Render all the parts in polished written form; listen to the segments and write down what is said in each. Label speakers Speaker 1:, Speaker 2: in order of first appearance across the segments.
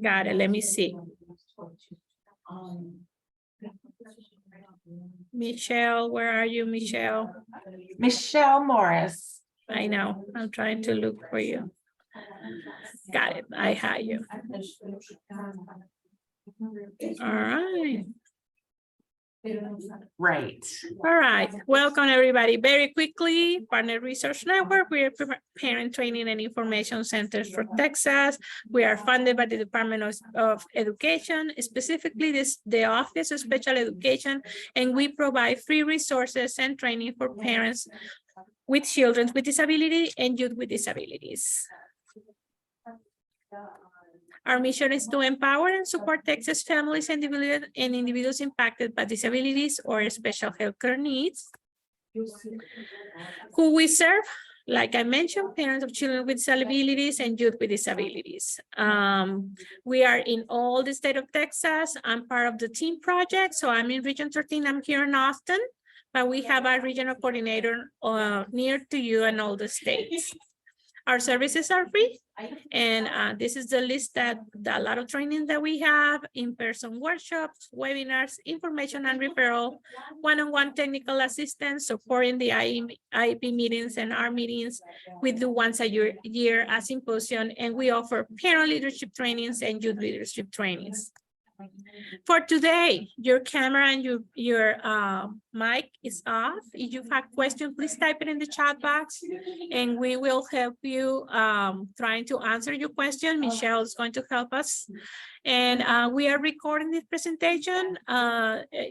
Speaker 1: Got it. Let me see. Michelle, where are you, Michelle?
Speaker 2: Michelle Morris.
Speaker 1: I know. I'm trying to look for you. Got it. I have you. All right.
Speaker 2: Right.
Speaker 1: All right. Welcome, everybody. Very quickly, Partner Research Network. We are Parent Training and Information Centers for Texas. We are funded by the Department of Education, specifically the Office of Special Education, and we provide free resources and training for parents with children with disability and youth with disabilities. Our mission is to empower and support Texas families and individuals impacted by disabilities or special healthcare needs. Who we serve, like I mentioned, parents of children with disabilities and youth with disabilities. We are in all the state of Texas. I'm part of the team project. So I'm in Region 13. I'm here in Austin, but we have a regional coordinator near to you in all the states. Our services are free, and this is the list that a lot of training that we have: in-person workshops, webinars, information and referral, one-on-one technical assistance, supporting the IEP meetings and our meetings. We do once a year a symposium, and we offer parent leadership trainings and youth leadership trainings. For today, your camera and your mic is off. If you have questions, please type it in the chat box and we will help you trying to answer your question. Michelle is going to help us. And we are recording this presentation.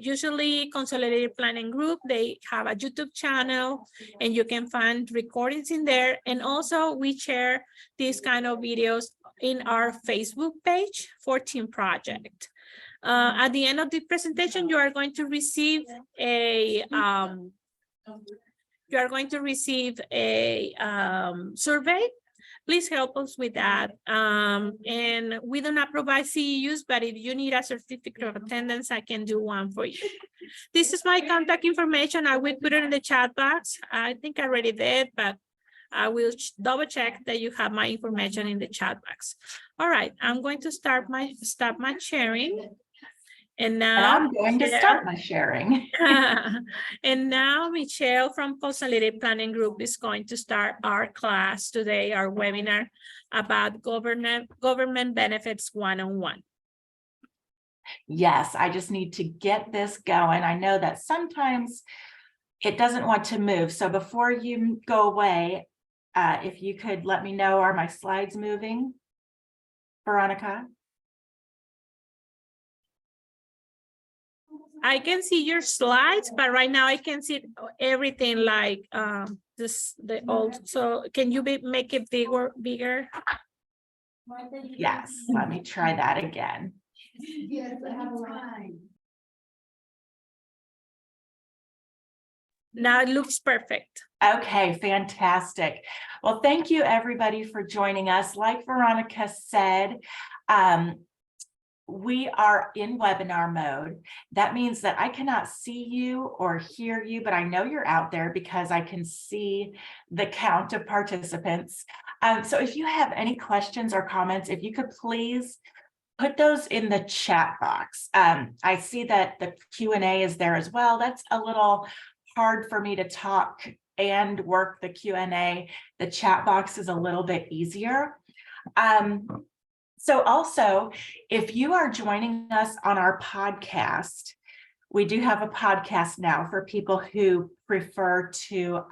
Speaker 1: Usually Consolidated Planning Group, they have a YouTube channel and you can find recordings in there. And also we share these kind of videos in our Facebook page for Team Project. At the end of the presentation, you are going to receive a survey. Please help us with that. And we do not provide CEUs, but if you need a certificate of attendance, I can do one for you. This is my contact information. I will put it in the chat box. I think I already did, but I will double check that you have my information in the chat box. All right, I'm going to stop my sharing. And now
Speaker 2: I'm going to start my sharing.
Speaker 1: And now Michelle from Consolidated Planning Group is going to start our class today, our webinar about government benefits one-on-one.
Speaker 2: Yes, I just need to get this going. I know that sometimes it doesn't want to move. So before you go away, if you could let me know, are my slides moving, Veronica?
Speaker 1: I can see your slides, but right now I can see everything like the old. So can you make it bigger?
Speaker 2: Yes, let me try that again.
Speaker 3: Yes, I have a line.
Speaker 1: Now it looks perfect.
Speaker 2: Okay, fantastic. Well, thank you everybody for joining us. Like Veronica said, we are in webinar mode. That means that I cannot see you or hear you, but I know you're out there because I can see the count of participants. So if you have any questions or comments, if you could please put those in the chat box. I see that the Q&A is there as well. That's a little hard for me to talk and work the Q&A. The chat box is a little bit easier. So also, if you are joining us on our podcast, we do have a podcast now for people who prefer to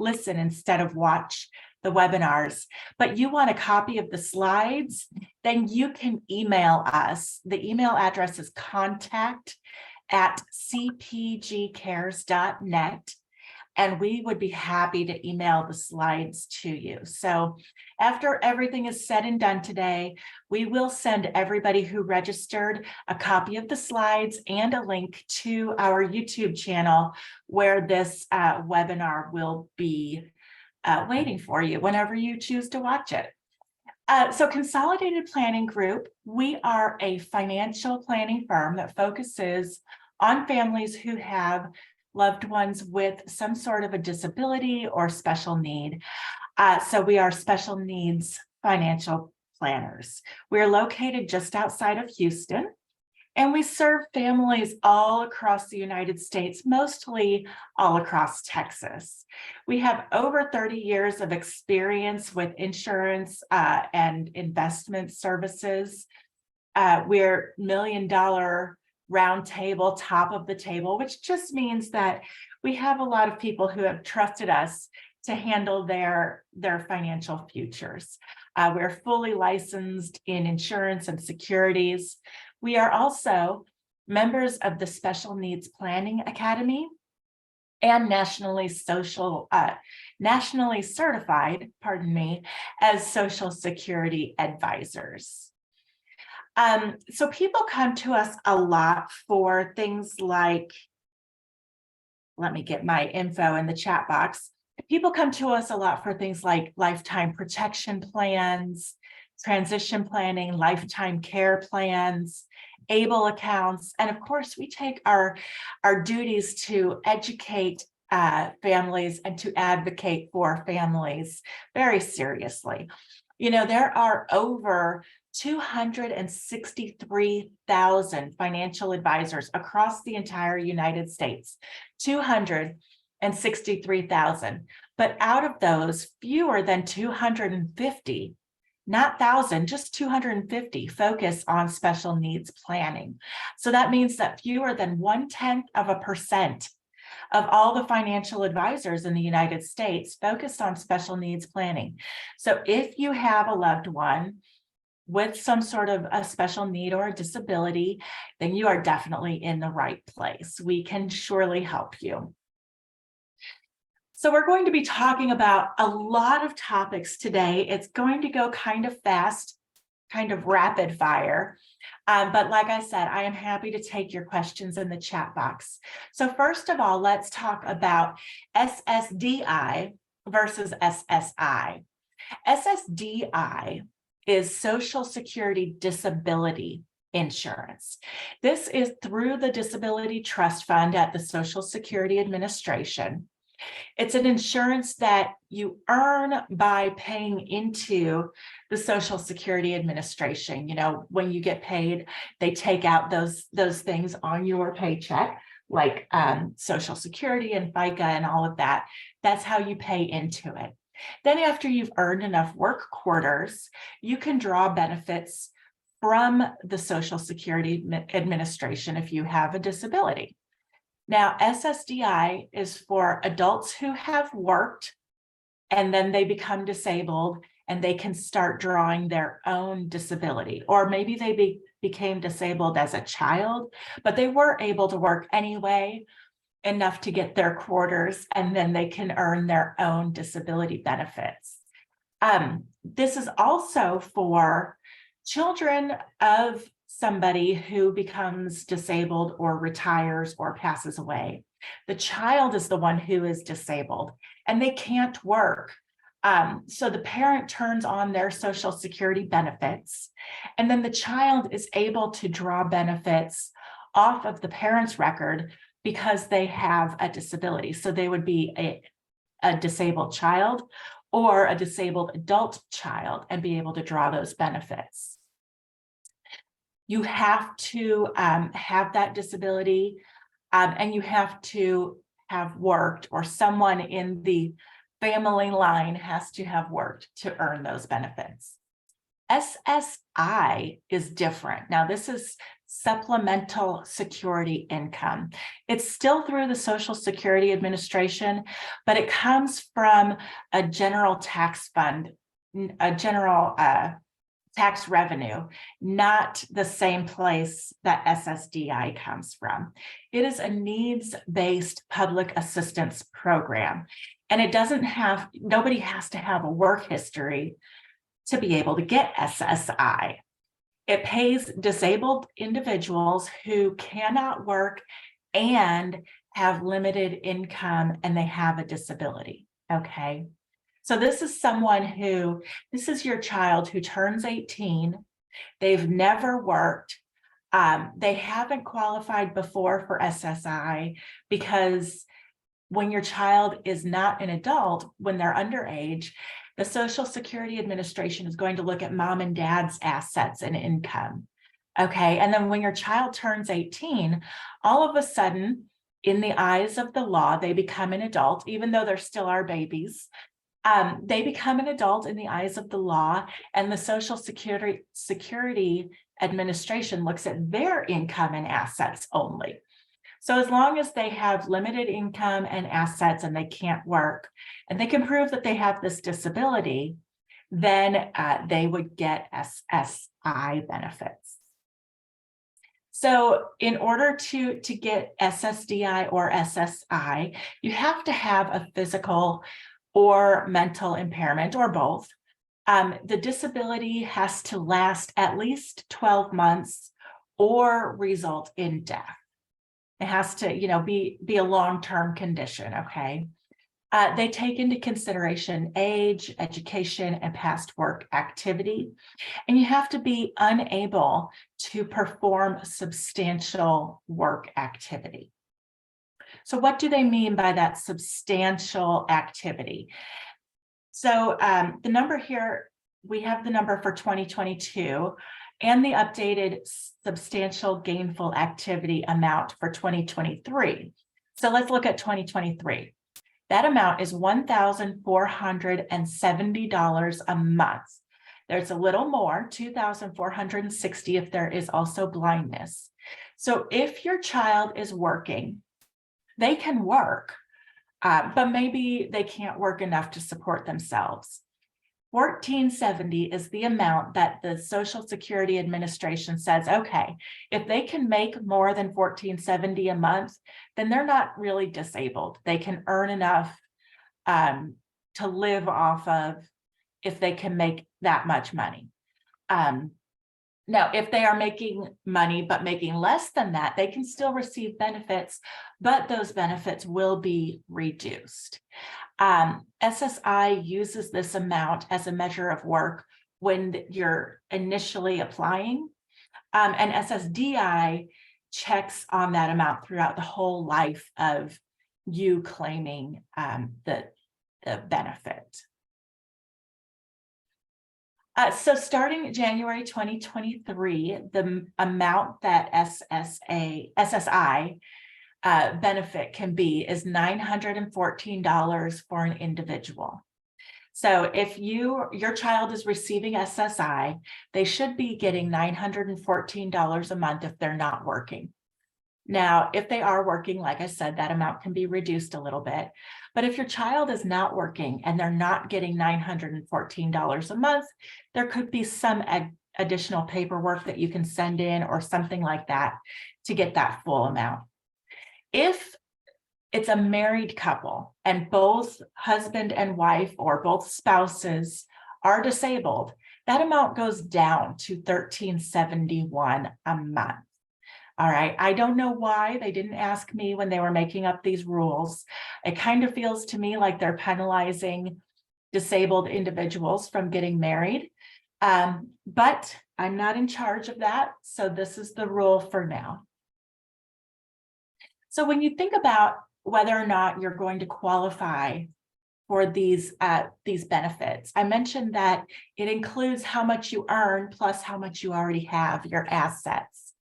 Speaker 2: listen instead of watch the webinars, but you want a copy of the slides, then you can email us. The email address is contact@cpgcares.net. And we would be happy to email the slides to you. So after everything is said and done today, we will send everybody who registered a copy of the slides and a link to our YouTube channel where this webinar will be waiting for you whenever you choose to watch it. So Consolidated Planning Group, we are a financial planning firm that focuses on families who have loved ones with some sort of a disability or special need. So we are special needs financial planners. We're located just outside of Houston, and we serve families all across the United States, mostly all across Texas. We have over 30 years of experience with insurance and investment services. We're $1 million round table, top of the table, which just means that we have a lot of people who have trusted us to handle their financial futures. We're fully licensed in insurance and securities. We are also members of the Special Needs Planning Academy and nationally certified, as Social Security advisors. So people come to us a lot for things like, let me get my info in the chat box. People come to us a lot for things like lifetime protection plans, transition planning, lifetime care plans, ABLE accounts. And of course, we take our duties to educate families and to advocate for families very seriously. You know, there are over 263,000 financial advisors across the entire United States, 263,000. But out of those, fewer than 250, not 1,000, just 250 focus on special needs planning. So that means that fewer than 0.1% of all the financial advisors in the United States focus on special needs planning. So if you have a loved one with some sort of a special need or a disability, then you are definitely in the right place. We can surely help you. So we're going to be talking about a lot of topics today. It's going to go kind of fast, kind of rapid fire. But like I said, I am happy to take your questions in the chat box. So first of all, let's talk about SSDI versus SSI. SSDI is Social Security Disability Insurance. This is through the Disability Trust Fund at the Social Security Administration. It's an insurance that you earn by paying into the Social Security Administration. You know, when you get paid, they take out those things on your paycheck, like Social Security and FICA and all of that. That's how you pay into it. Then after you've earned enough work quarters, you can draw benefits from the Social Security Administration if you have a disability. Now, SSDI is for adults who have worked and then they become disabled and they can start drawing their own disability, or maybe they became disabled as a child, but they were able to work anyway, enough to get their quarters, and then they can earn their own disability benefits. This is also for children of somebody who becomes disabled or retires or passes away. The child is the one who is disabled and they can't work. So the parent turns on their Social Security benefits, and then the child is able to draw benefits off of the parent's record because they have a disability. So they would be a disabled child or a disabled adult child and be able to draw those benefits. You have to have that disability and you have to have worked, or someone in the family line has to have worked to earn those benefits. SSI is different. Now, this is supplemental security income. It's still through the Social Security Administration, but it comes from a general tax fund, a general tax revenue, not the same place that SSDI comes from. It is a needs-based public assistance program, and it doesn't have, nobody has to have a work history to be able to get SSI. It pays disabled individuals who cannot work and have limited income and they have a disability, okay? So this is someone who, this is your child who turns 18, they've never worked, they haven't qualified before for SSI because when your child is not an adult, when they're underage, the Social Security Administration is going to look at mom and dad's assets and income. Okay, and then when your child turns 18, all of a sudden, in the eyes of the law, they become an adult, even though they're still our babies. They become an adult in the eyes of the law, and the Social Security Administration looks at their income and assets only. So as long as they have limited income and assets and they can't work, and they can prove that they have this disability, then they would get SSI benefits. So in order to get SSDI or SSI, you have to have a physical or mental impairment or both. The disability has to last at least 12 months or result in death. It has to, be a long-term condition, okay? They take into consideration age, education, and past work activity. And you have to be unable to perform substantial work activity. So what do they mean by that substantial activity? So the number here, we have the number for 2022 and the updated substantial gainful activity amount for 2023. So let's look at 2023. That amount is $1,470 a month. There's a little more, $2,460 if there is also blindness. So if your child is working, they can work, but maybe they can't work enough to support themselves. $1,470 is the amount that the Social Security Administration says, okay, if they can make more than $1,470 a month, then they're not really disabled. They can earn enough to live off of if they can make that much money. Now, if they are making money but making less than that, they can still receive benefits, but those benefits will be reduced. SSI uses this amount as a measure of work when you're initially applying, and SSDI checks on that amount throughout the whole life of you claiming the benefit. So starting January 2023, the amount that SSI benefit can be is $914 for an individual. So if your child is receiving SSI, they should be getting $914 a month if they're not working. Now, if they are working, like I said, that amount can be reduced a little bit. But if your child is not working and they're not getting $914 a month, there could be some additional paperwork that you can send in or something like that to get that full amount. If it's a married couple and both husband and wife or both spouses are disabled, that amount goes down to $1,371 a month. All right, I don't know why they didn't ask me when they were making up these rules. It kind of feels to me like they're penalizing disabled individuals from getting married, but I'm not in charge of that, so this is the rule for now. So when you think about whether or not you're going to qualify for these benefits, I mentioned that it includes how much you earn plus how much you already have, your assets.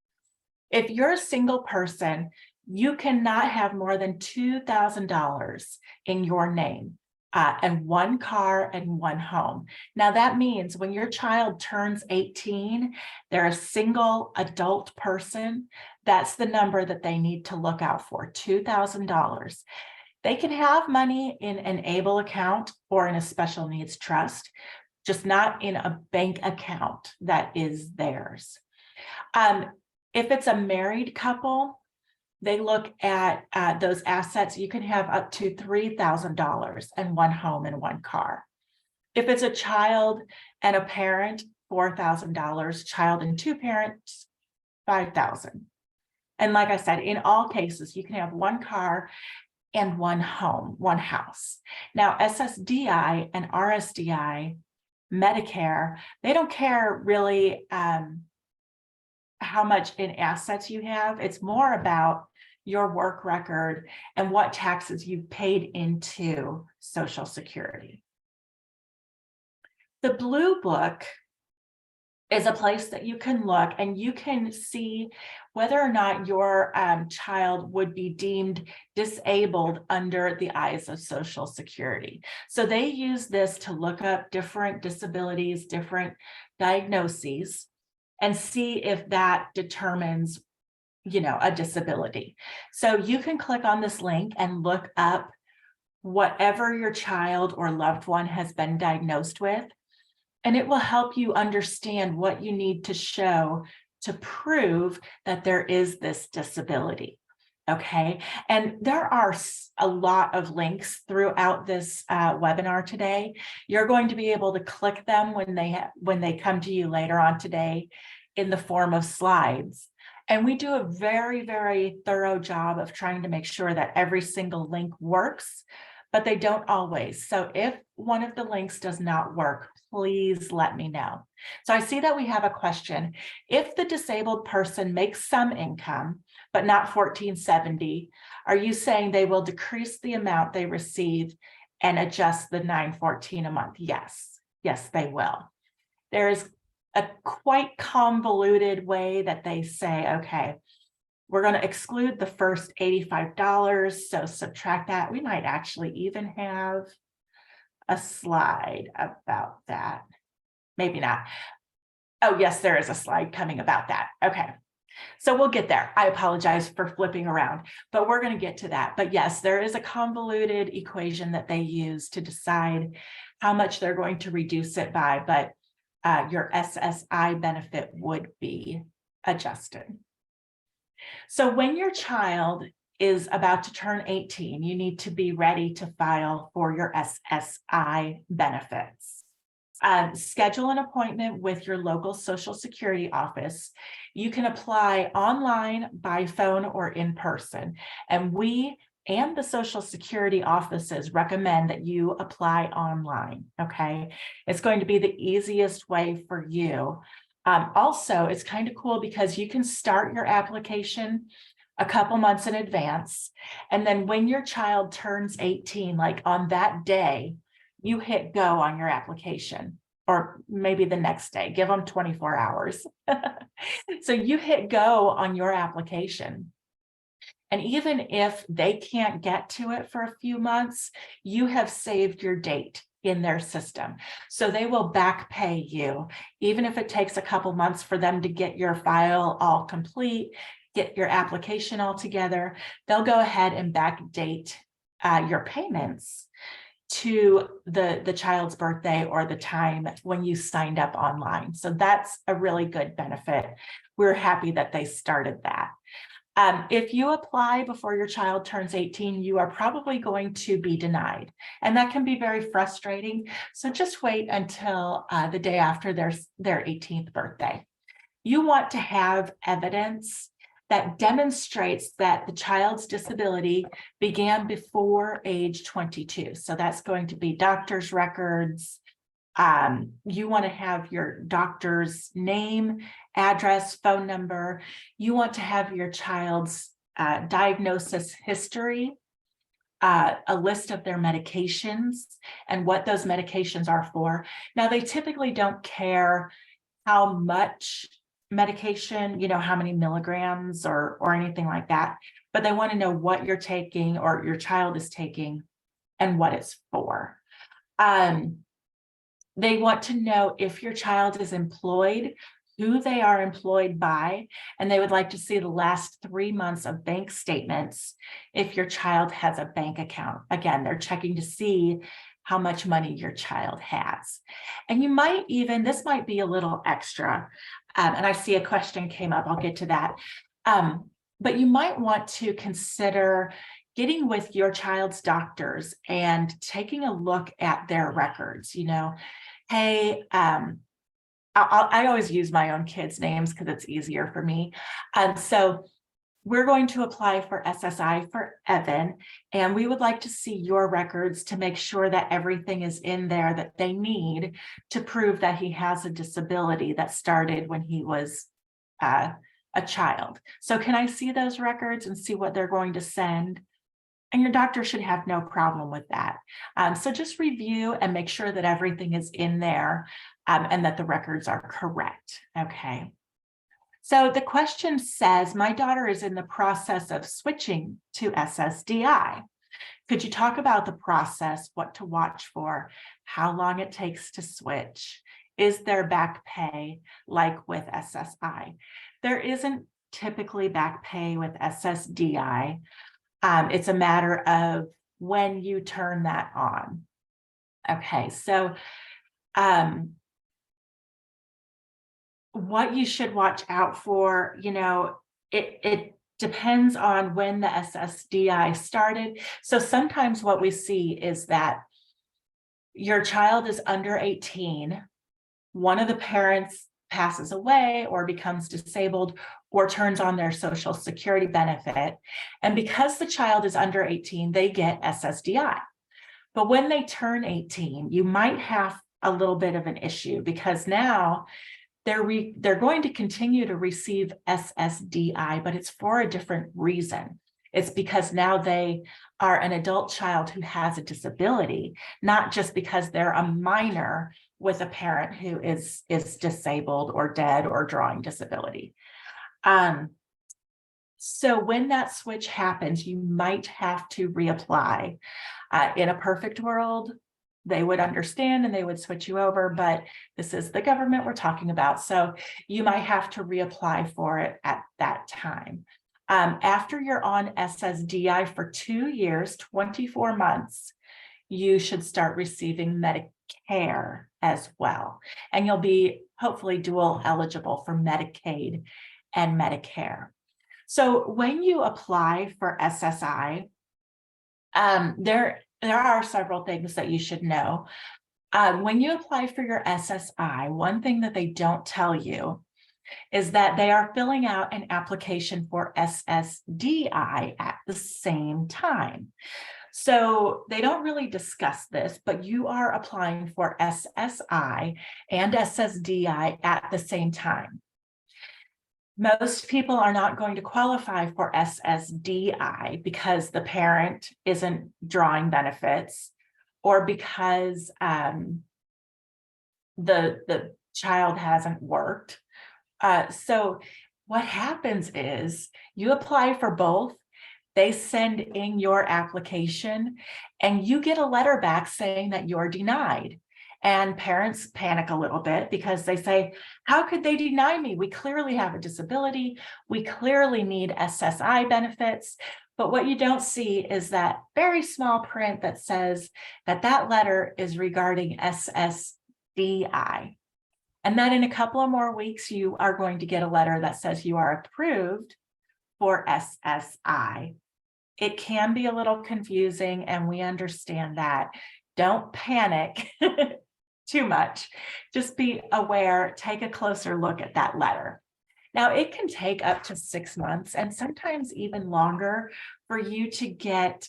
Speaker 2: If you're a single person, you cannot have more than $2,000 in your name and one car and one home. Now that means when your child turns 18, they're a single adult person. That's the number that they need to look out for, $2,000. They can have money in an ABLE account or in a special needs trust, just not in a bank account that is theirs. If it's a married couple, they look at those assets. You can have up to $3,000 and one home and one car. If it's a child and a parent, $4,000, child and two parents, $5,000. And like I said, in all cases, you can have one car and one home, one house. Now, SSDI and RSDI Medicare, they don't care really how much in assets you have. It's more about your work record and what taxes you've paid into Social Security. The blue book is a place that you can look and you can see whether or not your child would be deemed disabled under the eyes of Social Security. So they use this to look up different disabilities, different diagnoses, and see if that determines, a disability. So you can click on this link and look up whatever your child or loved one has been diagnosed with. And it will help you understand what you need to show to prove that there is this disability. Okay, and there are a lot of links throughout this webinar today. You're going to be able to click them when they come to you later on today in the form of slides. And we do a very, very thorough job of trying to make sure that every single link works, but they don't always. So if one of the links does not work, please let me know. So I see that we have a question. If the disabled person makes some income, but not $1,470, are you saying they will decrease the amount they receive and adjust the $914 a month? Yes, they will. There is a quite convoluted way that they say, okay, we're going to exclude the first $85, so subtract that. We might actually even have a slide about that. Maybe not. Oh, yes, there is a slide coming about that. Okay, so we'll get there. I apologize for flipping around, but we're going to get to that. But yes, there is a convoluted equation that they use to decide how much they're going to reduce it by, but your SSI benefit would be adjusted. So when your child is about to turn 18, you need to be ready to file for your SSI benefits. Schedule an appointment with your local Social Security office. You can apply online, by phone, or in person. And we and the Social Security offices recommend that you apply online, okay? It's going to be the easiest way for you. Also, it's kind of cool because you can start your application a couple months in advance. And then when your child turns 18, like on that day, you hit go on your application, or maybe the next day, give them 24 hours. So you hit go on your application. And even if they can't get to it for a few months, you have saved your date in their system. So they will back pay you, even if it takes a couple months for them to get your file all complete, get your application all together. They'll go ahead and backdate your payments to the child's birthday or the time when you signed up online. So that's a really good benefit. We're happy that they started that. If you apply before your child turns 18, you are probably going to be denied. And that can be very frustrating. So just wait until the day after their 18th birthday. You want to have evidence that demonstrates that the child's disability began before age 22. So that's going to be doctor's records. You want to have your doctor's name, address, phone number. You want to have your child's diagnosis history, a list of their medications and what those medications are for. Now, they typically don't care how much medication, how many milligrams or anything like that, but they want to know what you're taking or your child is taking and what it's for. They want to know if your child is employed, who they are employed by, and they would like to see the last 3 months of bank statements if your child has a bank account. Again, they're checking to see how much money your child has. And you might even, this might be a little extra, and I see a question came up, I'll get to that. But you might want to consider getting with your child's doctors and taking a look at their records. Hey, I always use my own kids' names because it's easier for me. So we're going to apply for SSI for Evan, and we would like to see your records to make sure that everything is in there that they need to prove that he has a disability that started when he was a child. So can I see those records and see what they're going to send? And your doctor should have no problem with that. So just review and make sure that everything is in there and that the records are correct. Okay. So the question says, my daughter is in the process of switching to SSDI. Could you talk about the process, what to watch for, how long it takes to switch? Is there back pay like with SSI? There isn't typically back pay with SSDI. It's a matter of when you turn that on. Okay, so what you should watch out for, it depends on when the SSDI started. So sometimes what we see is that your child is under 18, one of the parents passes away or becomes disabled or turns on their Social Security benefit. And because the child is under 18, they get SSDI. But when they turn 18, you might have a little bit of an issue because now they're going to continue to receive SSDI, but it's for a different reason. It's because now they are an adult child who has a disability, not just because they're a minor with a parent who is disabled or dead or drawing disability. So when that switch happens, you might have to reapply. In a perfect world, they would understand and they would switch you over, but this is the government we're talking about. So you might have to reapply for it at that time. After you're on SSDI for 2 years, 24 months, you should start receiving Medicare as well. And you'll be hopefully dual eligible for Medicaid and Medicare. So when you apply for SSI, there are several things that you should know. When you apply for your SSI, one thing that they don't tell you is that they are filling out an application for SSDI at the same time. So they don't really discuss this, but you are applying for SSI and SSDI at the same time. Most people are not going to qualify for SSDI because the parent isn't drawing benefits or because the child hasn't worked. So what happens is you apply for both, they send in your application, and you get a letter back saying that you're denied. And parents panic a little bit because they say, how could they deny me? We clearly have a disability. We clearly need SSI benefits. But what you don't see is that very small print that says that that letter is regarding SSDI. And then in a couple of more weeks, you are going to get a letter that says you are approved for SSI. It can be a little confusing, and we understand that. Don't panic too much. Just be aware, take a closer look at that letter. Now, it can take up to 6 months and sometimes even longer for you to get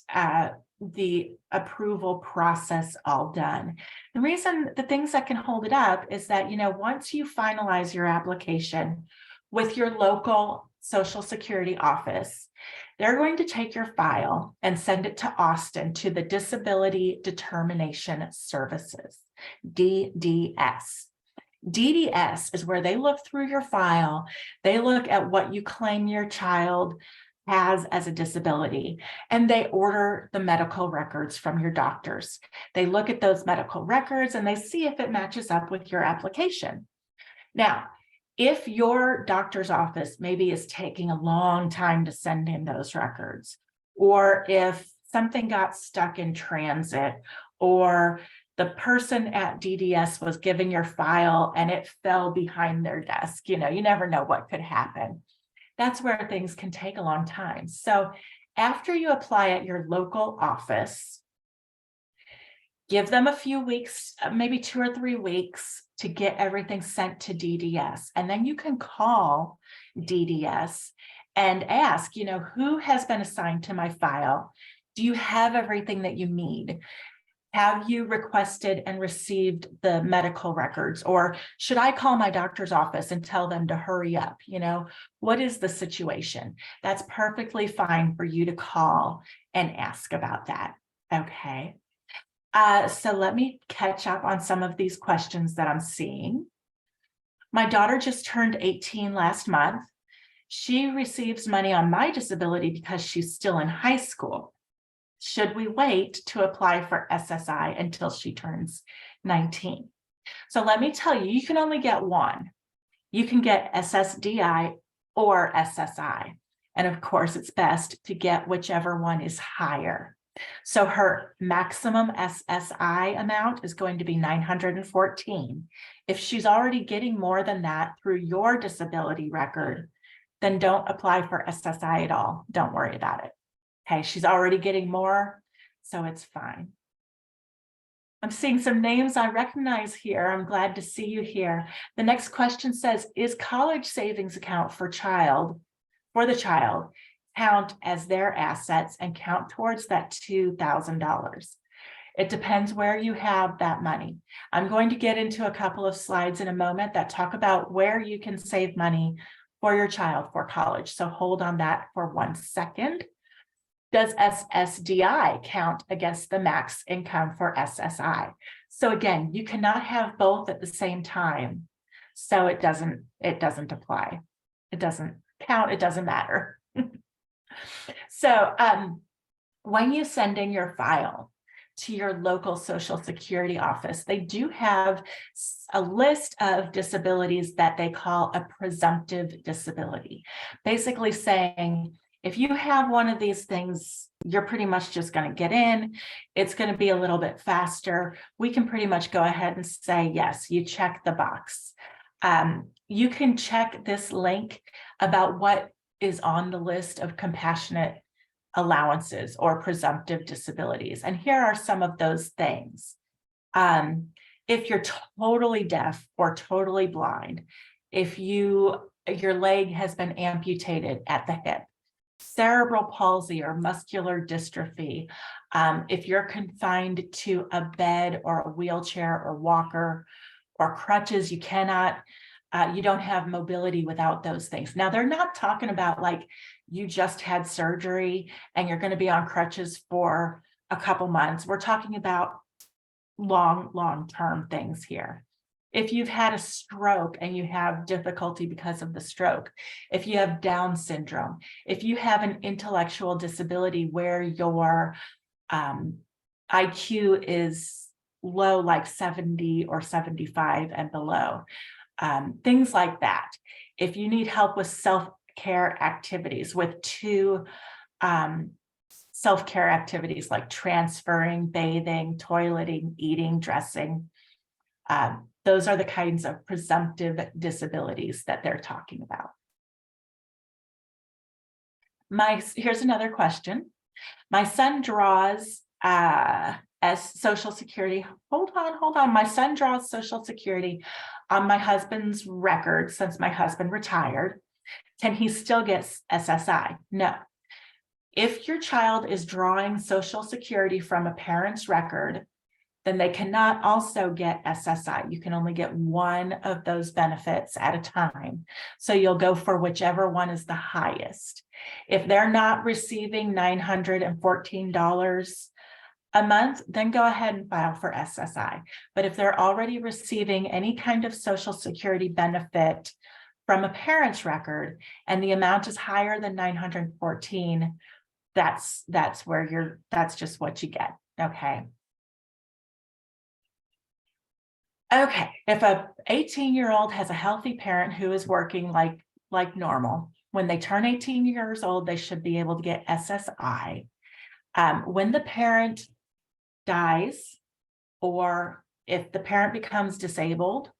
Speaker 2: the approval process all done. The things that can hold it up is that, once you finalize your application with your local Social Security office, they're going to take your file and send it to Austin to the Disability Determination Services, DDS. DDS is where they look through your file. They look at what you claim your child has as a disability, and they order the medical records from your doctors. They look at those medical records and they see if it matches up with your application. Now, if your doctor's office maybe is taking a long time to send in those records, or if something got stuck in transit, or the person at DDS was giving your file and it fell behind their desk, you never know what could happen. That's where things can take a long time. So after you apply at your local office, give them a few weeks, maybe 2 or 3 weeks to get everything sent to DDS. And then you can call DDS and ask, who has been assigned to my file? Do you have everything that you need? Have you requested and received the medical records? Or should I call my doctor's office and tell them to hurry up? You know, what is the situation? That's perfectly fine for you to call and ask about that. Okay. So let me catch up on some of these questions that I'm seeing. My daughter just turned 18 last month. She receives money on my disability because she's still in high school. Should we wait to apply for SSI until she turns 19? So let me tell you, you can only get one. You can get SSDI or SSI. And of course, it's best to get whichever one is higher. So her maximum SSI amount is going to be $914. If she's already getting more than that through your disability record, then don't apply for SSI at all. Don't worry about it. Okay, she's already getting more, so it's fine. I'm seeing some names I recognize here. I'm glad to see you here. The next question says, is college savings account for the child count as their assets and count towards that $2,000? It depends where you have that money. I'm going to get into a couple of slides in a moment that talk about where you can save money for your child for college. So hold on that for 1 second. Does SSDI count against the max income for SSI? So again, you cannot have both at the same time. So it doesn't apply. It doesn't count, it doesn't matter. So when you send in your file to your local Social Security office, they do have a list of disabilities that they call a presumptive disability, basically saying, if you have one of these things, you're pretty much just going to get in. It's going to be a little bit faster. We can pretty much go ahead and say, yes, you check the box. You can check this link about what is on the list of compassionate allowances or presumptive disabilities. And here are some of those things. If you're totally deaf or totally blind, if your leg has been amputated at the hip, cerebral palsy or muscular dystrophy, if you're confined to a bed or a wheelchair or walker or crutches, you don't have mobility without those things. Now, they're not talking about like you just had surgery and you're going to be on crutches for a couple months. We're talking about long-term things here. If you've had a stroke and you have difficulty because of the stroke, if you have Down syndrome, if you have an intellectual disability where your IQ is low, like 70 or 75 and below, things like that. If you need help with self-care activities, with two self-care activities like transferring, bathing, toileting, eating, dressing, those are the kinds of presumptive disabilities that they're talking about. Here's another question. My son draws as Social Security. Hold on. My son draws Social Security on my husband's record since my husband retired. Can he still get SSI? No. If your child is drawing Social Security from a parent's record, then they cannot also get SSI. You can only get one of those benefits at a time. So you'll go for whichever one is the highest. If they're not receiving $914 a month, then go ahead and file for SSI. But if they're already receiving any kind of Social Security benefit from a parent's record and the amount is higher than $914, that's just what you get. Okay. Okay, if a 18-year-old has a healthy parent who is working like normal, when they turn 18 years old, they should be able to get SSI. When the parent dies, or if the parent becomes disabled,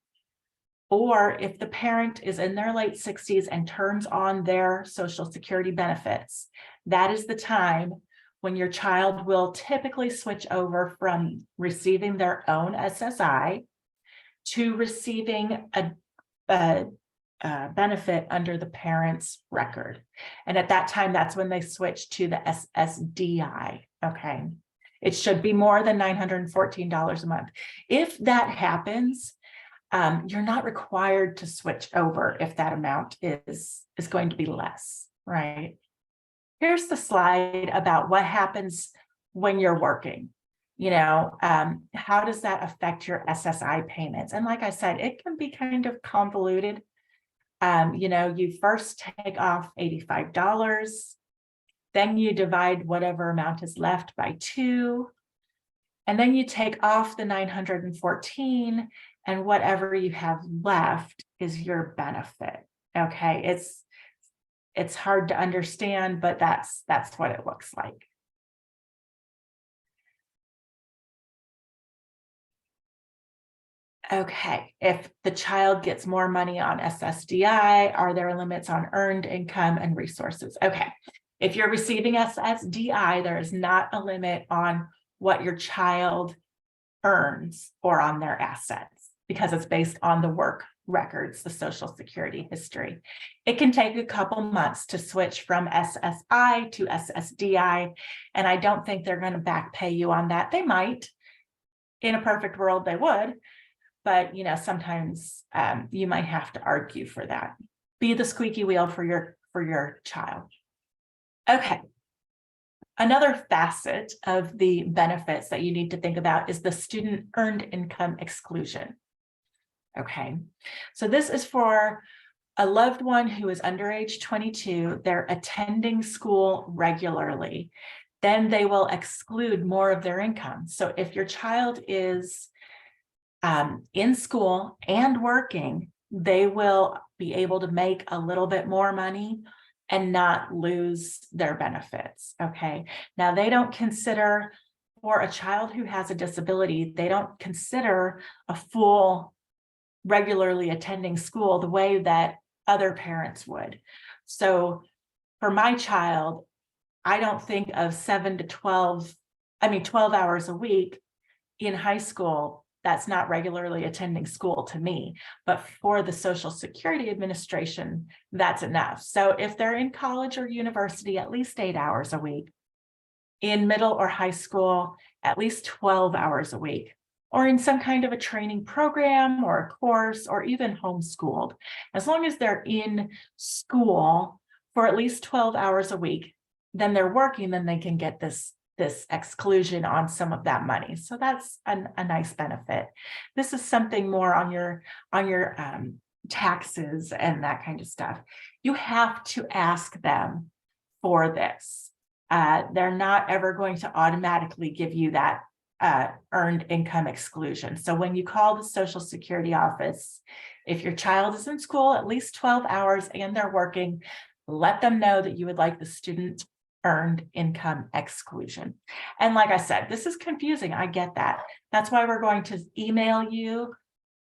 Speaker 2: or if the parent is in their late 60s and turns on their Social Security benefits, that is the time when your child will typically switch over from receiving their own SSI to receiving a benefit under the parent's record. And at that time, that's when they switch to the SSDI. Okay. It should be more than $914 a month. If that happens, you're not required to switch over if that amount is going to be less, right? Here's the slide about what happens when you're working. How does that affect your SSI payments? And like I said, it can be kind of convoluted. You first take off $85, then you divide whatever amount is left by 2, and then you take off the $914, and whatever you have left is your benefit. Okay, it's hard to understand, but that's what it looks like. Okay, if the child gets more money on SSDI, are there limits on earned income and resources? Okay, if you're receiving SSDI, there is not a limit on what your child earns or on their assets, because it's based on the work records, the Social Security history. It can take a couple months to switch from SSI to SSDI, and I don't think they're going to back pay you on that. They might. In a perfect world, they would. But sometimes you might have to argue for that. Be the squeaky wheel for your child. Okay. Another facet of the benefits that you need to think about is the student earned income exclusion. Okay, so this is for a loved one who is under age 22. They're attending school regularly. Then they will exclude more of their income. So if your child is in school and working, they will be able to make a little bit more money and not lose their benefits. Okay, now they don't consider, for a child who has a disability, they don't consider a full regularly attending school the way that other parents would. So for my child, I don't think of 12 hours a week in high school. That's not regularly attending school to me, but for the Social Security Administration, that's enough. So if they're in college or university, at least 8 hours a week, in middle or high school, at least 12 hours a week, or in some kind of a training program or a course, or even homeschooled. As long as they're in school for at least 12 hours a week, then they're working, then they can get this exclusion on some of that money. So that's a nice benefit. This is something more on your taxes and that kind of stuff. You have to ask them for this. They're not ever going to automatically give you that earned income exclusion. So when you call the Social Security office, if your child is in school at least 12 hours and they're working, let them know that you would like the student earned income exclusion. And like I said, this is confusing. I get that. That's why we're going to email you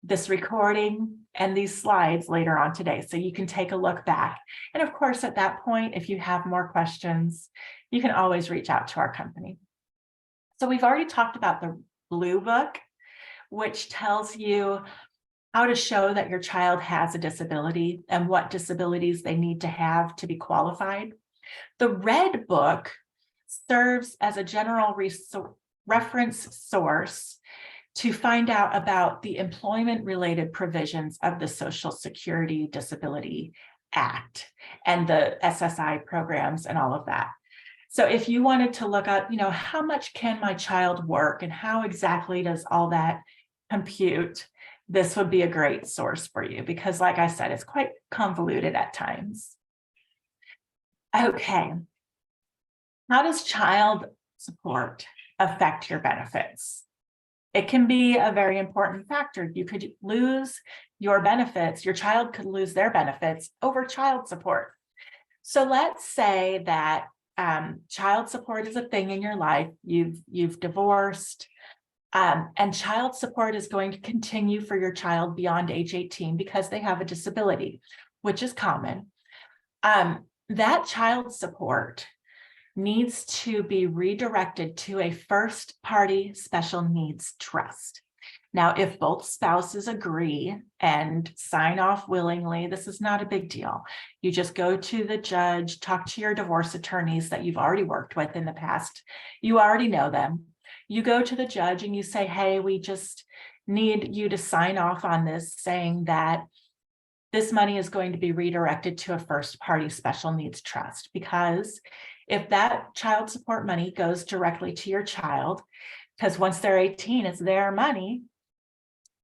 Speaker 2: this recording and these slides later on today, so you can take a look back. And of course, at that point, if you have more questions, you can always reach out to our company. So we've already talked about the Blue Book, which tells you how to show that your child has a disability and what disabilities they need to have to be qualified. The Red Book serves as a general reference source to find out about the employment-related provisions of the Social Security Disability Act and the SSI programs and all of that. So if you wanted to look up, how much can my child work and how exactly does all that compute, this would be a great source for you, because like I said, it's quite convoluted at times. Okay, how does child support affect your benefits? It can be a very important factor. You could lose your benefits, your child could lose their benefits over child support. So let's say that child support is a thing in your life, you've divorced, and child support is going to continue for your child beyond age 18 because they have a disability, which is common. That child support needs to be redirected to a first-party special needs trust. Now, if both spouses agree and sign off willingly, this is not a big deal. You just go to the judge, talk to your divorce attorneys that you've already worked with in the past. You already know them. You go to the judge and you say, hey, we just need you to sign off on this saying that this money is going to be redirected to a first party special needs trust, because if that child support money goes directly to your child, because once they're 18, it's their money,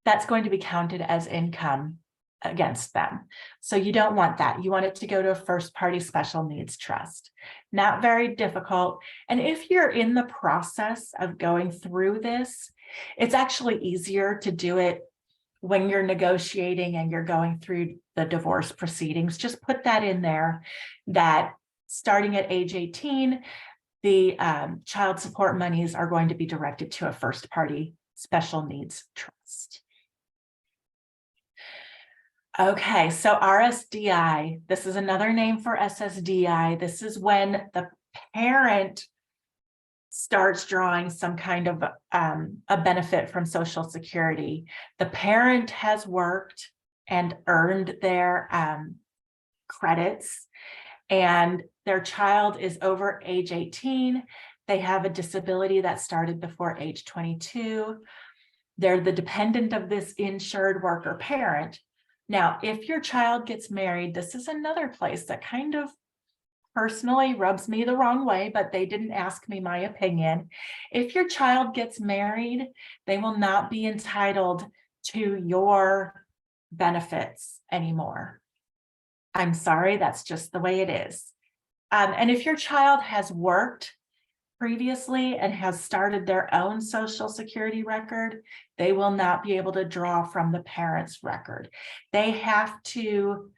Speaker 2: that's going to be counted as income against them. So you don't want that. You want it to go to a first party special needs trust. Not very difficult. And if you're in the process of going through this, it's actually easier to do it when you're negotiating and you're going through the divorce proceedings. Just put that in there, that starting at age 18, the child support monies are going to be directed to a first party special needs trust. Okay, so RSDI, this is another name for SSDI. This is when the parent starts drawing some kind of a benefit from Social Security. The parent has worked and earned their credits, and their child is over age 18. They have a disability that started before age 22. They're the dependent of this insured worker parent. Now, if your child gets married, this is another place that kind of personally rubs me the wrong way, but they didn't ask me my opinion. If your child gets married, they will not be entitled to your benefits anymore. I'm sorry, that's just the way it is. And if your child has worked previously and has started their own Social Security record, they will not be able to draw from the parent's record. They have to,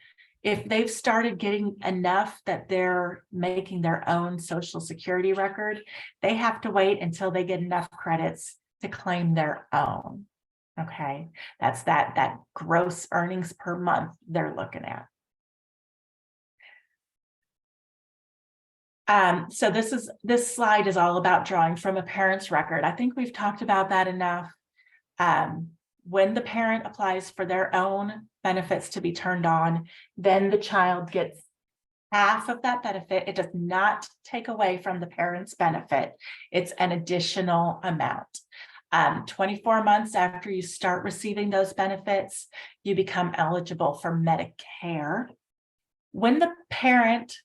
Speaker 2: if they've started getting enough that they're making their own Social Security record, they have to wait until they get enough credits to claim their own. Okay, that's that gross earnings per month they're looking at. So this slide is all about drawing from a parent's record. I think we've talked about that enough. When the parent applies for their own benefits to be turned on, then the child gets half of that benefit. It does not take away from the parent's benefit. It's an additional amount. 24 months after you start receiving those benefits, you become eligible for Medicare. When the parent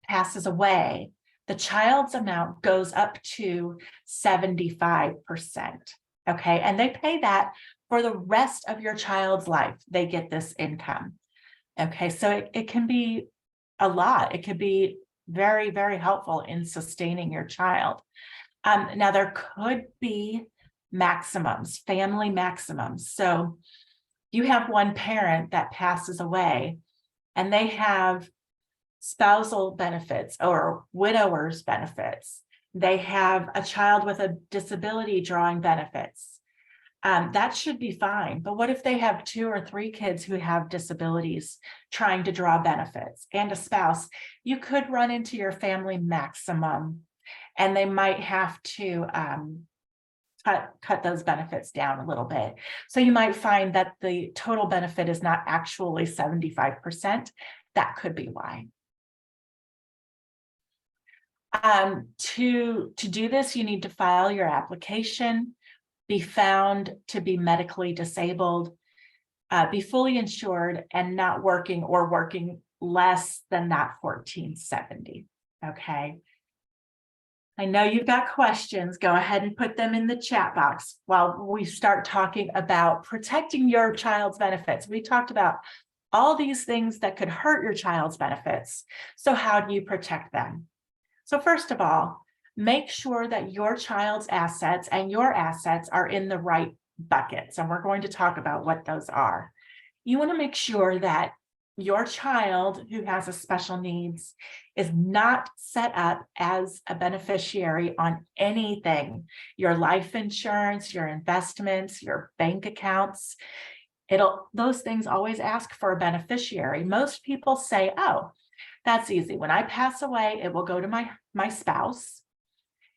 Speaker 2: passes away, the child's amount goes up to 75%. Okay, and they pay that for the rest of your child's life. They get this income. Okay, so it can be a lot. It could be very, very helpful in sustaining your child. Now, there could be maximums, family maximums. So you have one parent that passes away and they have spousal benefits or widower's benefits. They have a child with a disability drawing benefits. That should be fine. But what if they have 2 or 3 kids who have disabilities trying to draw benefits and a spouse? You could run into your family maximum, and they might have to cut those benefits down a little bit. So you might find that the total benefit is not actually 75%. That could be why. To do this, you need to file your application, be found to be medically disabled, be fully insured, and not working or working less than that $1,470. Okay. I know you've got questions. Go ahead and put them in the chat box while we start talking about protecting your child's benefits. We talked about all these things that could hurt your child's benefits. So how do you protect them? So first of all, make sure that your child's assets and your assets are in the right buckets. And we're going to talk about what those are. You want to make sure that your child who has a special needs is not set up as a beneficiary on anything, your life insurance, your investments, your bank accounts. Those things always ask for a beneficiary. Most people say, oh, that's easy. When I pass away, it will go to my spouse.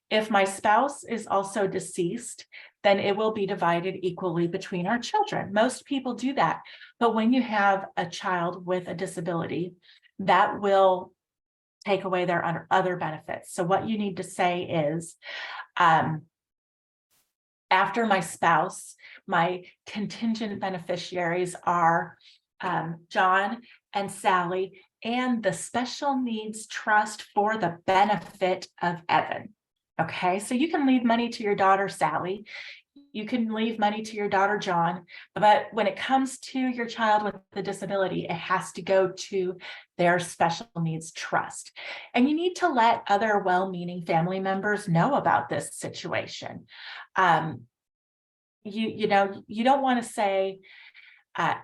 Speaker 2: If my spouse is also deceased, then it will be divided equally between our children. Most people do that. But when you have a child with a disability, that will take away their other benefits. So what you need to say is, After my spouse, my contingent beneficiaries are John and Sally, and the special needs trust for the benefit of Evan. Okay, so you can leave money to your daughter, Sally. You can leave money to your daughter, John, but when it comes to your child with a disability, it has to go to their special needs trust. And you need to let other well-meaning family members know about this situation. You don't want to say,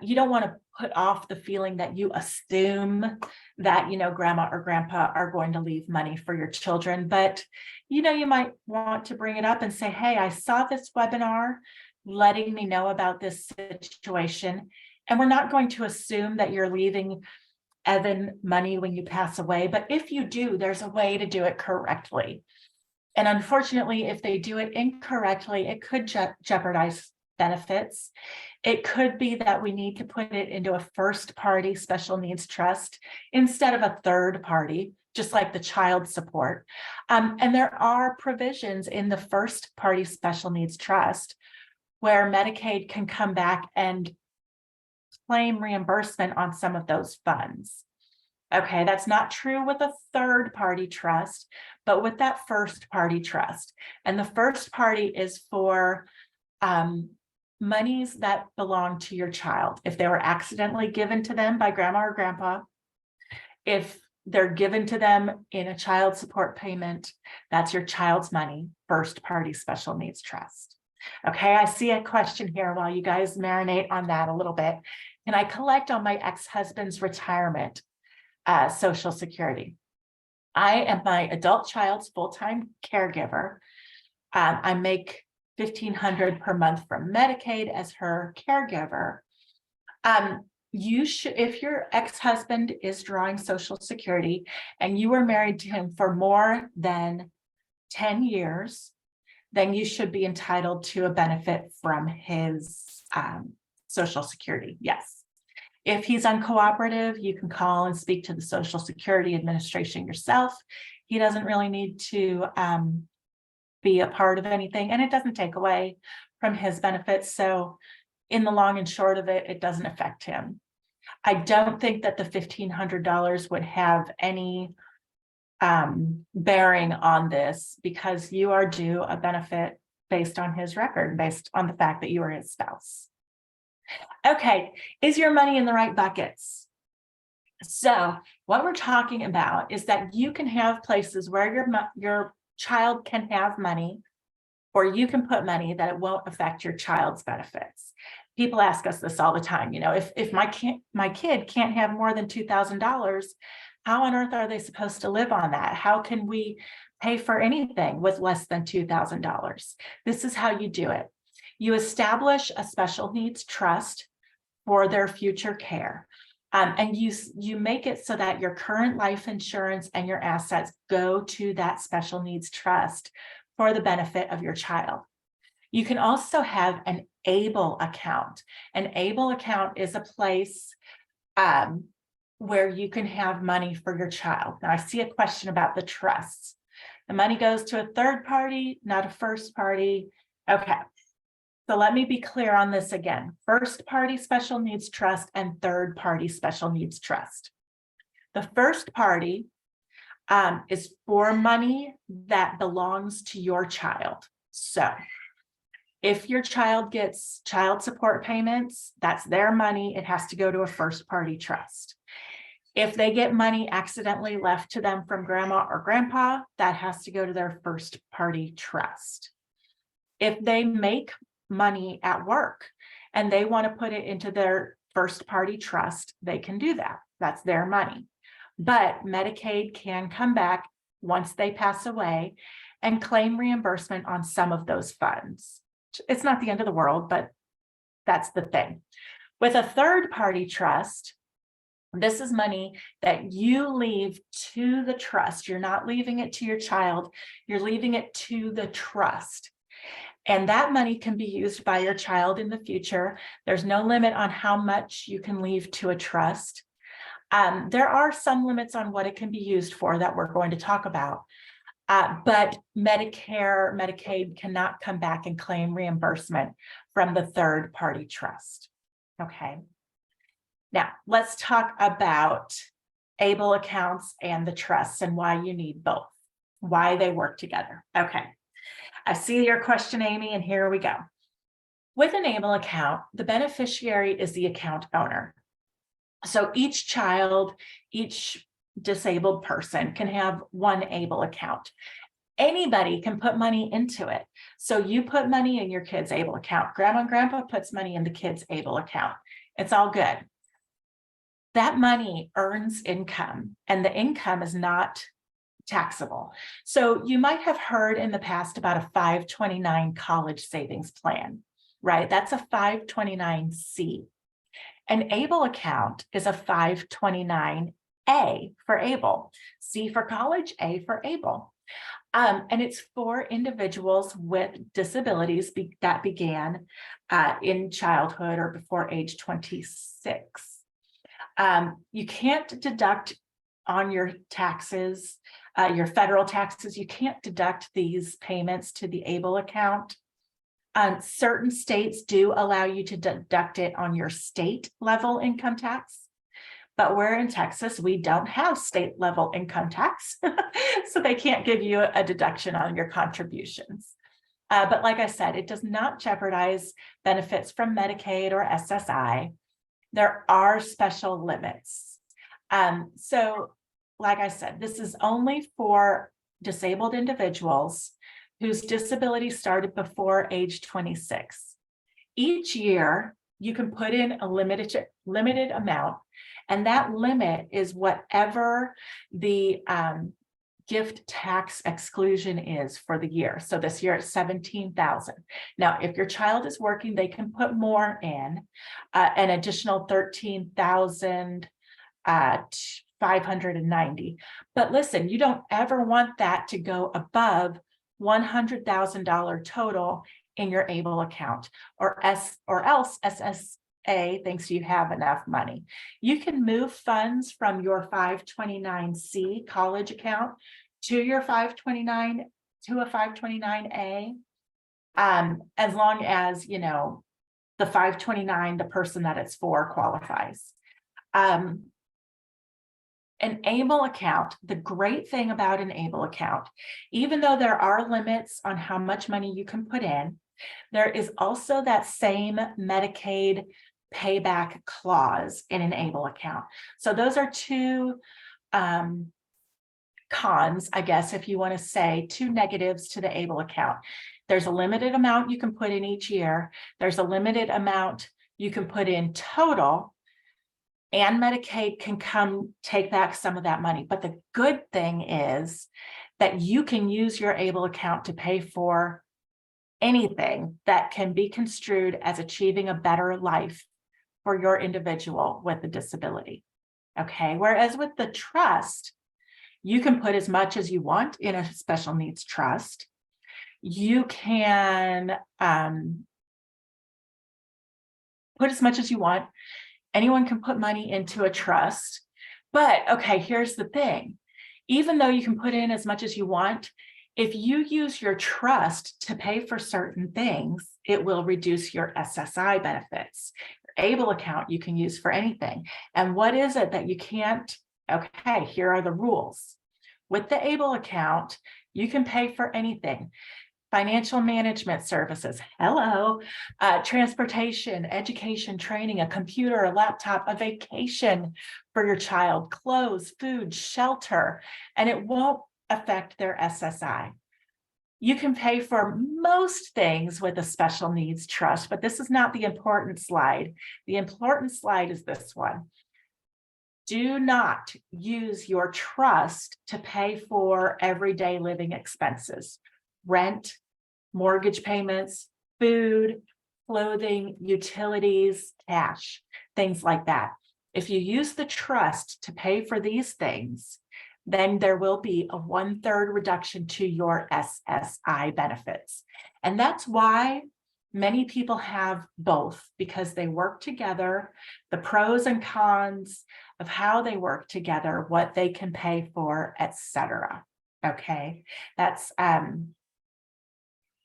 Speaker 2: you don't want to put off the feeling that you assume that, grandma or grandpa are going to leave money for your children, but, you might want to bring it up and say, hey, I saw this webinar letting me know about this situation. And we're not going to assume that you're leaving Evan money when you pass away, but if you do, there's a way to do it correctly. And unfortunately, if they do it incorrectly, it could jeopardize benefits. It could be that we need to put it into a first party special needs trust instead of a third party, just like the child support. And there are provisions in the first party special needs trust where Medicaid can come back and claim reimbursement on some of those funds. Okay, that's not true with a third party trust, but with that first party trust. And the first party is for monies that belong to your child. If they were accidentally given to them by grandma or grandpa, if they're given to them in a child support payment, that's your child's money, first party special needs trust. Okay, I see a question here while you guys marinate on that a little bit. Can I collect on my ex-husband's retirement Social Security? I am my adult child's full-time caregiver. I make $1,500 per month from Medicaid as her caregiver. You should, if your ex-husband is drawing Social Security and you were married to him for more than 10 years, then you should be entitled to a benefit from his Social Security. Yes. If he's uncooperative, you can call and speak to the Social Security Administration yourself. He doesn't really need to be a part of anything, and it doesn't take away from his benefits. So in the long and short of it, it doesn't affect him. I don't think that the $1,500 would have any bearing on this because you are due a benefit based on his record, based on the fact that you are his spouse. Okay, is your money in the right buckets? So what we're talking about is that you can have places where your child can have money, or you can put money that it won't affect your child's benefits. People ask us this all the time. If my kid can't have more than $2,000, how on earth are they supposed to live on that? How can we pay for anything with less than $2,000? This is how you do it. You establish a special needs trust for their future care. And you make it so that your current life insurance and your assets go to that special needs trust for the benefit of your child. You can also have an ABLE account. An ABLE account is a place where you can have money for your child. Now, I see a question about the trusts. The money goes to a third party, not a first party. Okay. So let me be clear on this again. First party special needs trust and third party special needs trust. The first party is for money that belongs to your child. So if your child gets child support payments, that's their money. It has to go to a first party trust. If they get money accidentally left to them from grandma or grandpa, that has to go to their first party trust. If they make money at work and they want to put it into their first party trust, they can do that. That's their money. But Medicaid can come back once they pass away and claim reimbursement on some of those funds. It's not the end of the world, but that's the thing. With a third party trust, this is money that you leave to the trust. You're not leaving it to your child. You're leaving it to the trust. And that money can be used by your child in the future. There's no limit on how much you can leave to a trust. There are some limits on what it can be used for that we're going to talk about. But Medicare, Medicaid cannot come back and claim reimbursement from the third-party trust. Okay. Now, let's talk about ABLE accounts and the trusts and why you need both, why they work together. Okay. I see your question, Amy, and here we go. With an ABLE account, the beneficiary is the account owner. So each child, each disabled person can have one ABLE account. Anybody can put money into it. So you put money in your kid's ABLE account. Grandma and grandpa puts money in the kid's ABLE account. It's all good. That money earns income, and the income is not taxable. So you might have heard in the past about a 529 college savings plan, right? That's a 529C. An ABLE account is a 529A for ABLE, C for college, A for ABLE. And it's for individuals with disabilities that began in childhood or before age 26. You can't deduct on your taxes, your federal taxes, you can't deduct these payments to the ABLE account. Certain states do allow you to deduct it on your state level income tax. But we're in Texas, we don't have state level income tax. So they can't give you a deduction on your contributions. But like I said, it does not jeopardize benefits from Medicaid or SSI. There are special limits. So like I said, this is only for disabled individuals whose disability started before age 26. Each year, you can put in a limited amount, and that limit is whatever the gift tax exclusion is for the year. So this year it's $17,000. Now, if your child is working, they can put more in, an additional $13,590. But listen, you don't ever want that to go above $100,000 total in your ABLE account, or else SSA thinks you have enough money. You can move funds from your 529C college account to your 529 to a 529A, as long as you know the 529, the person that it's for, qualifies. An ABLE account, the great thing about an ABLE account, even though there are limits on how much money you can put in, there is also that same Medicaid payback clause in an ABLE account. So those are two cons, I guess, if you want to say, two negatives to the ABLE account. There's a limited amount you can put in each year. There's a limited amount you can put in total, and Medicaid can come take back some of that money. But the good thing is that you can use your ABLE account to pay for anything that can be construed as achieving a better life for your individual with a disability. Okay, whereas with the trust, you can put as much as you want in a special needs trust. You can put as much as you want. Anyone can put money into a trust. But okay, here's the thing. Even though you can put in as much as you want, if you use your trust to pay for certain things, it will reduce your SSI benefits. Your ABLE account you can use for anything. And what is it that you can't? Okay, here are the rules. With the ABLE account, you can pay for anything. Financial management services, hello, transportation, education, training, a computer, a laptop, a vacation for your child, clothes, food, shelter, and it won't affect their SSI. You can pay for most things with a special needs trust, but this is not the important slide. The important slide is this one. Do not use your trust to pay for everyday living expenses. Rent, mortgage payments, food, clothing, utilities, cash, things like that. If you use the trust to pay for these things, then there will be a 1/3 reduction to your SSI benefits. And that's why many people have both, because they work together, the pros and cons of how they work together, what they can pay for, etc. Okay, that's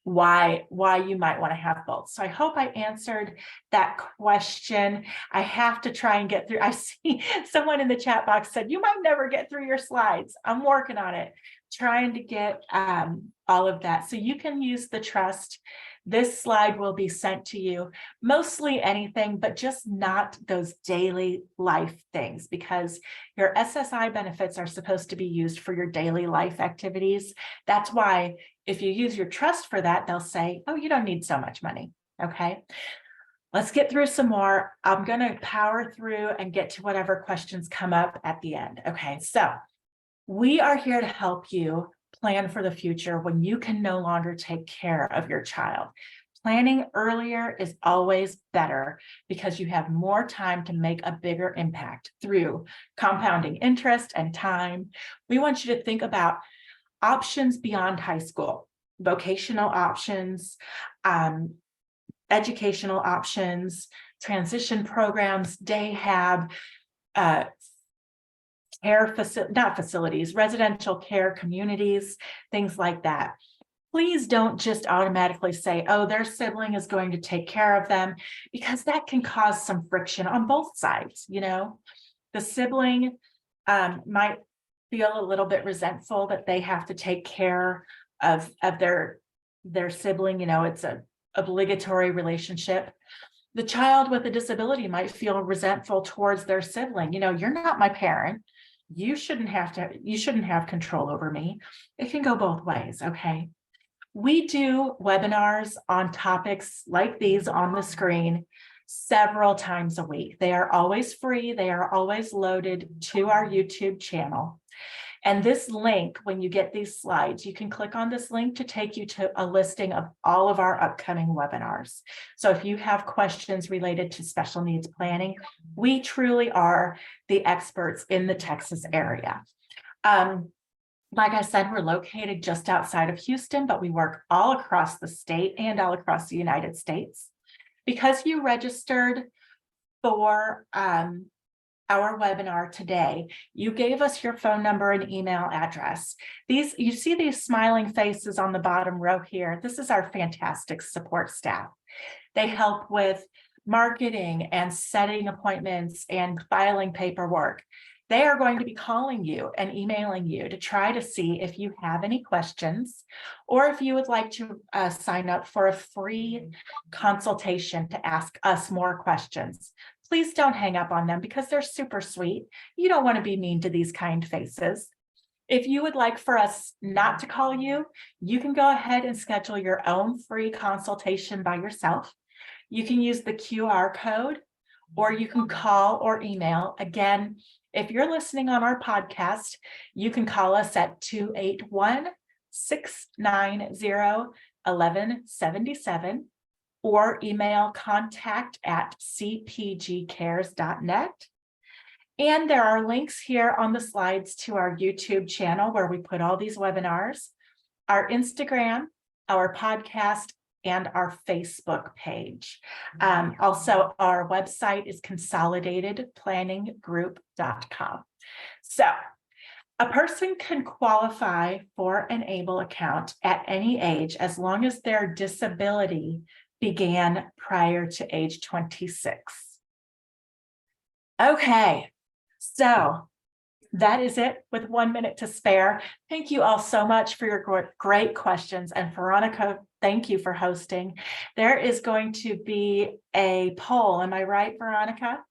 Speaker 2: why you might want to have both. So I hope I answered that question. I have to try and get through. I see someone in the chat box said, you might never get through your slides. I'm working on it, trying to get all of that. So you can use the trust. This slide will be sent to you, mostly anything, but just not those daily life things, because your SSI benefits are supposed to be used for your daily life activities. That's why if you use your trust for that, they'll say, oh, you don't need so much money. Okay, let's get through some more. I'm going to power through and get to whatever questions come up at the end. Okay, so we are here to help you plan for the future when you can no longer take care of your child. Planning earlier is always better because you have more time to make a bigger impact through compounding interest and time. We want you to think about options beyond high school, vocational options, educational options, transition programs, day hab, residential care communities, things like that. Please don't just automatically say, oh, their sibling is going to take care of them, because that can cause some friction on both sides. You know, the sibling might feel a little bit resentful that they have to take care of their sibling. You know, it's an obligatory relationship. The child with a disability might feel resentful towards their sibling. You know, you're not my parent. You shouldn't have control over me. It can go both ways. Okay. We do webinars on topics like these on the screen several times a week. They are always free. They are always loaded to our YouTube channel. And this link, when you get these slides, you can click on this link to take you to a listing of all of our upcoming webinars. So if you have questions related to special needs planning, we truly are the experts in the Texas area. Like I said, we're located just outside of Houston, but we work all across the state and all across the United States. Because you registered for our webinar today, you gave us your phone number and email address. You see these smiling faces on the bottom row here. This is our fantastic support staff. They help with marketing and setting appointments and filing paperwork. They are going to be calling you and emailing you to try to see if you have any questions, or if you would like to sign up for a free consultation to ask us more questions. Please don't hang up on them because they're super sweet. You don't want to be mean to these kind faces. If you would like for us not to call you, you can go ahead and schedule your own free consultation by yourself. You can use the QR code, or you can call or email. Again, if you're listening on our podcast, you can call us at 281-690-1177 or email contact@cpgcares.net. And there are links here on the slides to our YouTube channel where we put all these webinars, our Instagram, our podcast, and our Facebook page. Also, our website is consolidatedplanninggroup.com. So a person can qualify for an ABLE account at any age as long as their disability began prior to age 26. Okay, so that is it with 1 minute to spare. Thank you all so much for your great questions. And Veronica, thank you for hosting. There is going to be a poll. Am I right, Veronica?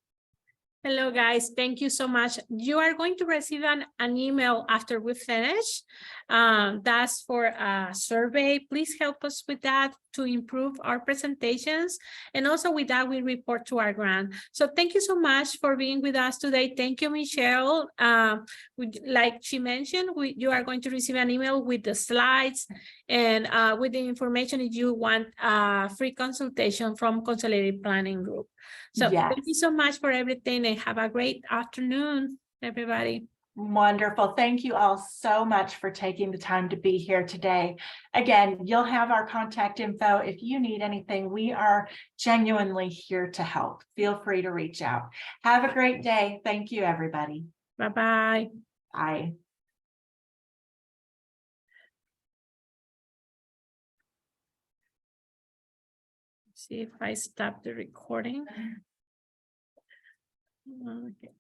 Speaker 1: Hello, guys. Thank you so much. You are going to receive an email after we finish. That's for a survey. Please help us with that to improve our presentations. And also with that, we report to our grant. So thank you so much for being with us today. Thank you, Michelle. Like she mentioned, you are going to receive an email with the slides and with the information if you want a free consultation from Consolidated Planning Group. So
Speaker 2: yes.
Speaker 1: Thank you so much for everything and have a great afternoon, everybody.
Speaker 2: Wonderful. Thank you all so much for taking the time to be here today. Again, you'll have our contact info. If you need anything, we are genuinely here to help. Feel free to reach out. Have a great day. Thank you, everybody.
Speaker 1: Bye-bye.
Speaker 2: Bye.
Speaker 1: See if I stop the recording. Okay.